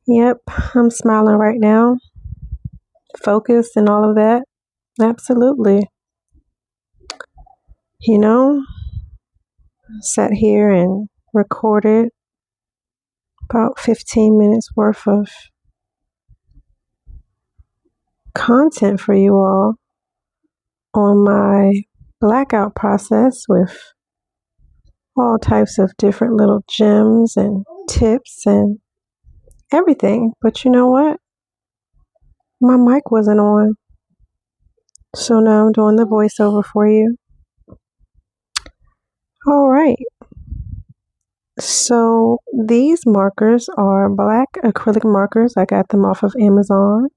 Yep, I'm smiling right now. Focused and all of that. Absolutely. You know, sat here and recorded about 15 minutes worth of content for you all on my blackout process with all types of different little gems and tips and everything. But you know what? My mic wasn't on. So now I'm doing the voiceover for you. All right. So these markers are black acrylic markers. I got them off of Amazon.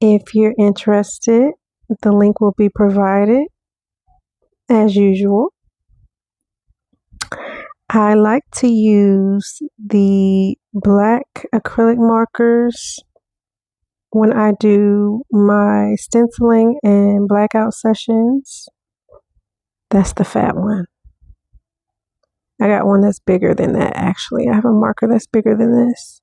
If you're interested, the link will be provided as usual. I like to use the black acrylic markers when I do my stenciling and blackout sessions. That's the fat one. I got one that's bigger than that, actually. I have a marker that's bigger than this.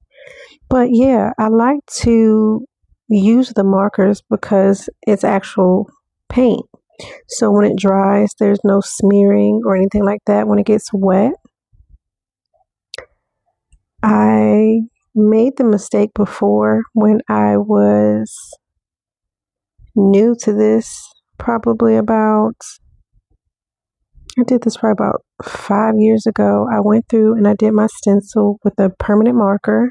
But yeah, I like to use the markers because it's actual paint. So when it dries, there's no smearing or anything like that. When it gets wet, I made the mistake before when I was new to this, I did this probably about 5 years ago. I went through and I did my stencil with a permanent marker.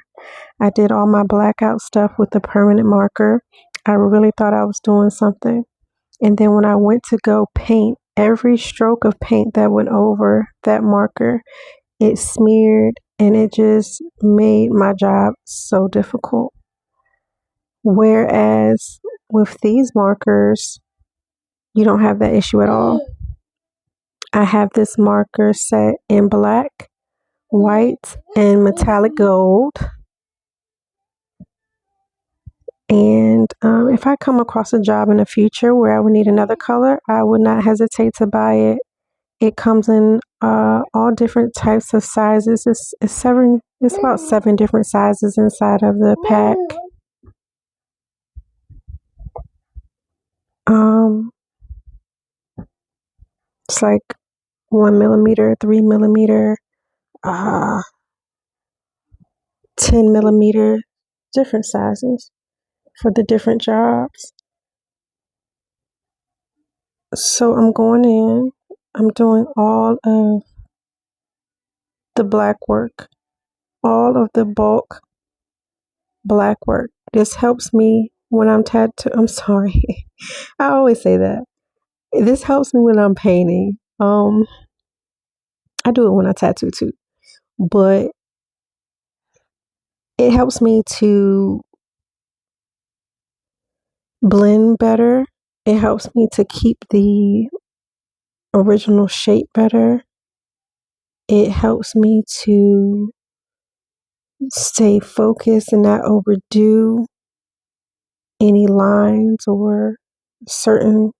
I did all my blackout stuff with a permanent marker. I really thought I was doing something. And then when I went to go paint, every stroke of paint that went over that marker, it smeared and it just made my job so difficult. Whereas with these markers, you don't have that issue at all. I have this marker set in black, white, and metallic gold. And if I come across a job in the future where I would need another color, I would not hesitate to buy it. It comes in all different types of sizes. It's about 7 different sizes inside of the pack. It's like 1 millimeter, 3 millimeter, 10 millimeter, different sizes for the different jobs. So I'm going in, I'm doing all of the black work, all of the bulk black work. This helps me when I'm I'm sorry. I always say that. This helps me when I'm painting. I do it when I tattoo too, but it helps me to blend better. It helps me to keep the original shape better. It helps me to stay focused and not overdo any lines or certain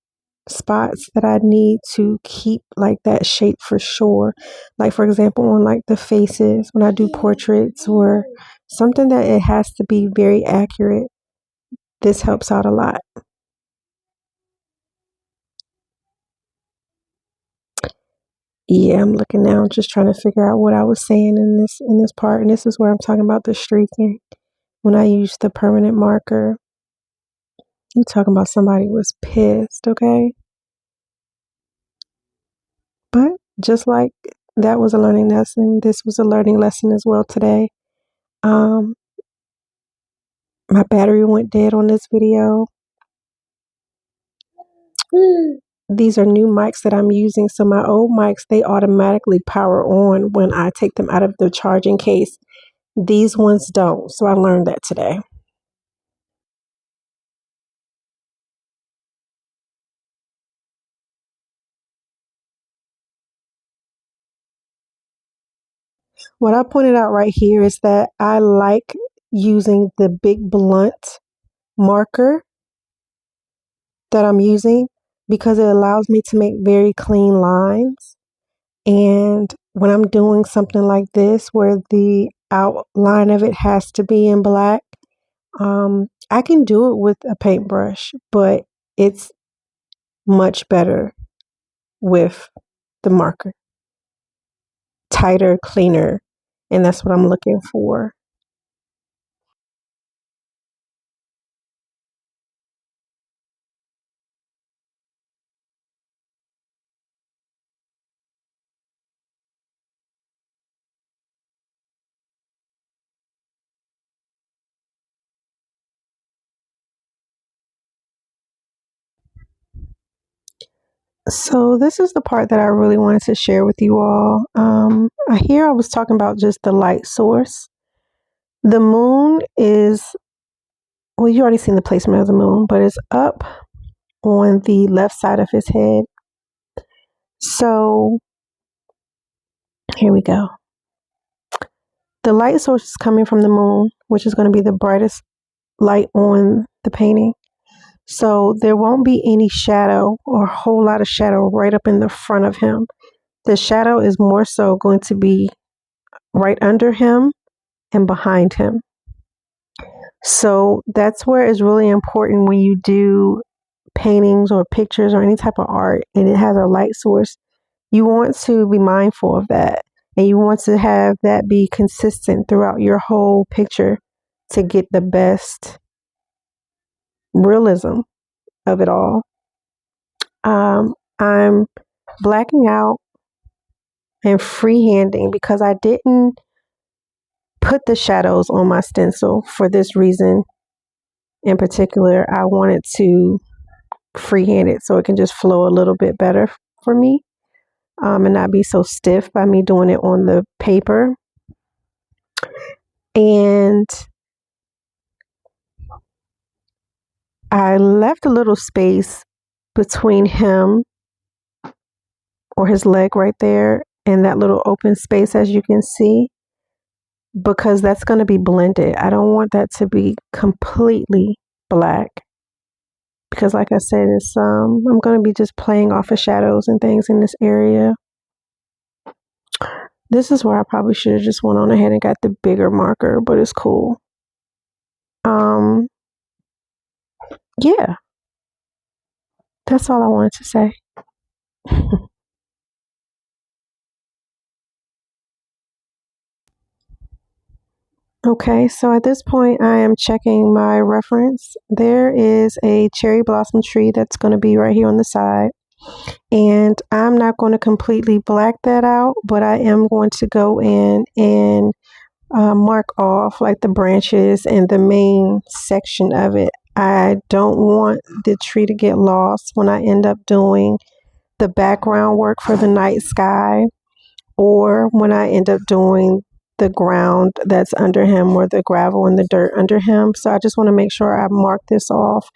spots that I need to keep like that shape for sure. Like for example, on like the faces, when I do portraits or something that it has to be very accurate, this helps out a lot. Yeah, I'm looking now, just trying to figure out what I was saying in this part, and this is where I'm talking about the streaking. When I use the permanent marker, you talking about somebody was pissed, okay? But just like that was a learning lesson, this was a learning lesson as well today. Um, my battery went dead on this video. These are new mics that I'm using. So my old mics, they automatically power on when I take them out of the charging case. These ones don't. So I learned that today. What I pointed out right here is that I like using the big blunt marker that I'm using because it allows me to make very clean lines. And when I'm doing something like this, where the outline of it has to be in black. I can do it with a paintbrush, but it's much better with the marker. Tighter, cleaner, and that's what I'm looking for. So this is the part that I really wanted to share with you all. Here I was talking about just the light source. The moon is, well, you already seen the placement of the moon, but it's up on the left side of his head. So here we go. The light source is coming from the moon, which is going to be the brightest light on the painting. So there won't be any shadow or a whole lot of shadow right up in the front of him. The shadow is more so going to be right under him and behind him. So that's where it's really important when you do paintings or pictures or any type of art and it has a light source. You want to be mindful of that, and you want to have that be consistent throughout your whole picture to get the best realism of it all. I'm blacking out and freehanding because I didn't put the shadows on my stencil for this reason in particular. I wanted to freehand it so it can just flow a little bit better for me, and not be so stiff by me doing it on the paper. And I left a little space between him or his leg right there and that little open space, as you can see, because that's going to be blended. I don't want that to be completely black because, like I said, it's I'm going to be just playing off of shadows and things in this area. This is where I probably should have just went on ahead and got the bigger marker, but it's cool. Yeah, that's all I wanted to say. Okay, so at this point, I am checking my reference. There is a cherry blossom tree that's going to be right here on the side. And I'm not going to completely black that out, but I am going to go in and mark off like the branches and the main section of it. I don't want the tree to get lost when I end up doing the background work for the night sky, or when I end up doing the ground that's under him or the gravel and the dirt under him. So I just want to make sure I mark this off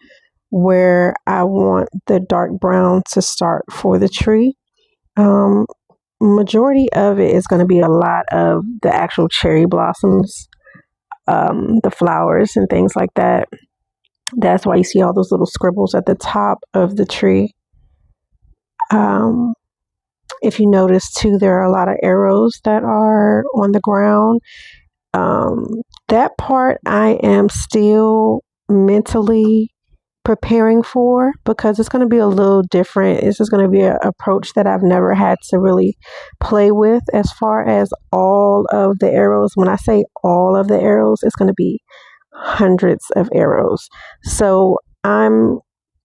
where I want the dark brown to start for the tree. Majority of it is going to be a lot of the actual cherry blossoms, the flowers and things like that. That's why you see all those little scribbles at the top of the tree. If you notice too, there are a lot of arrows that are on the ground. That part I am still mentally preparing for because it's going to be a little different. It's just going to be an approach that I've never had to really play with as far as all of the arrows. When I say all of the arrows, it's going to be hundreds of arrows. So I'm,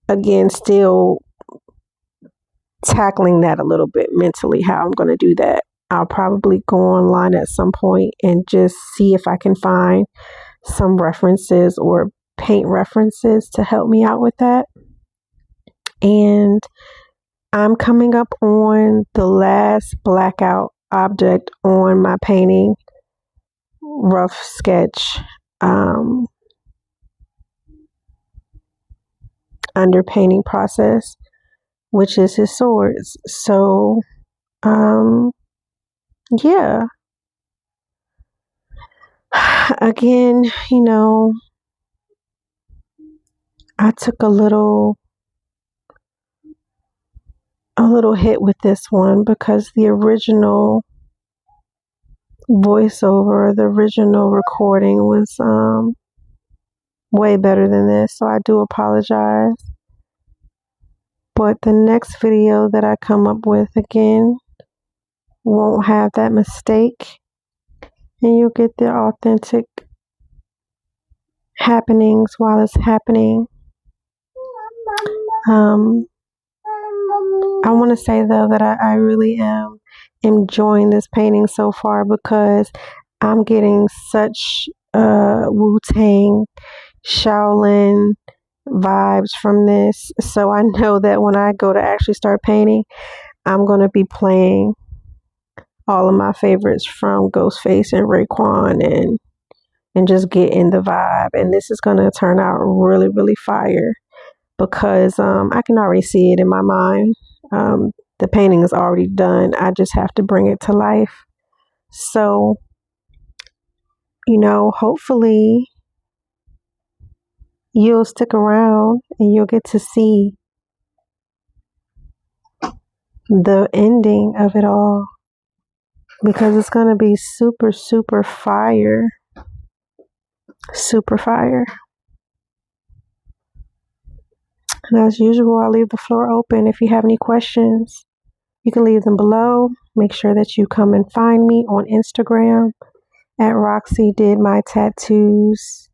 again, still tackling that a little bit mentally, how I'm going to do that. I'll probably go online at some point and just see if I can find some references or paint references to help me out with that. And I'm coming up on the last blackout object on my painting rough sketch underpainting process, which is his swords. So yeah, again, I took a little hit with this one because the original voiceover, the original recording was way better than this, so I do apologize. But the next video that I come up with again won't have that mistake, and you'll get the authentic happenings while it's happening. I want to say though that I really am enjoying this painting so far, because I'm getting such Wu-Tang, Shaolin vibes from this. So I know that when I go to actually start painting, I'm going to be playing all of my favorites from Ghostface and Raekwon, and just get in the vibe. And this is going to turn out really, really fire, because I can already see it in my mind. The painting is already done. I just have to bring it to life. So, hopefully you'll stick around and you'll get to see the ending of it all, because it's going to be super, super fire. Super fire. And as usual, I'll leave the floor open. If you have any questions, you can leave them below. Make sure that you come and find me on Instagram at Roxie Did My Tattoos.